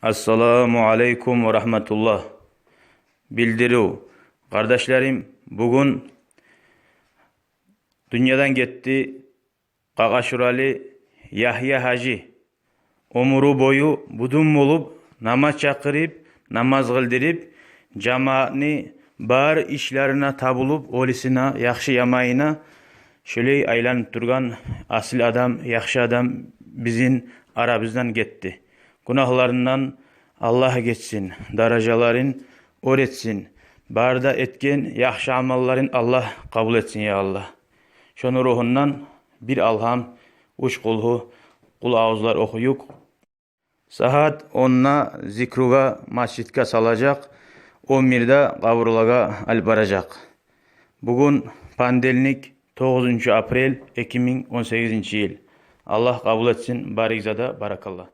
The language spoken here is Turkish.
Assalamu alaikum ve rahmetullah. Bildiriyor. Kardeşlerim, bugün dünyadan gitti Qaqashurali Yahya Hacı. Umuru boyu budun bolup, namaz çakırıp, namaz kıldırıp, cemaatni bar işlerine tabulup, olisina, yaxşı yamayına şöyle aylanıp durgan asil adam, yaxşı adam bizin aramızdan gitti. Günahlarından Allah geçsin, darajaların öğretsin. Barda etken yaxşı amalların Allah kabul etsin ya Allah. Şonu ruhundan bir alham, uç kulhu, kul ağızlar okuyuk. Saat 10'na zikruga masjidka salacak, 11'de kavurlaga albaracak. Bugün pandelnik 9. April 2018 yıl. Allah kabul etsin, barik zada, barakallah.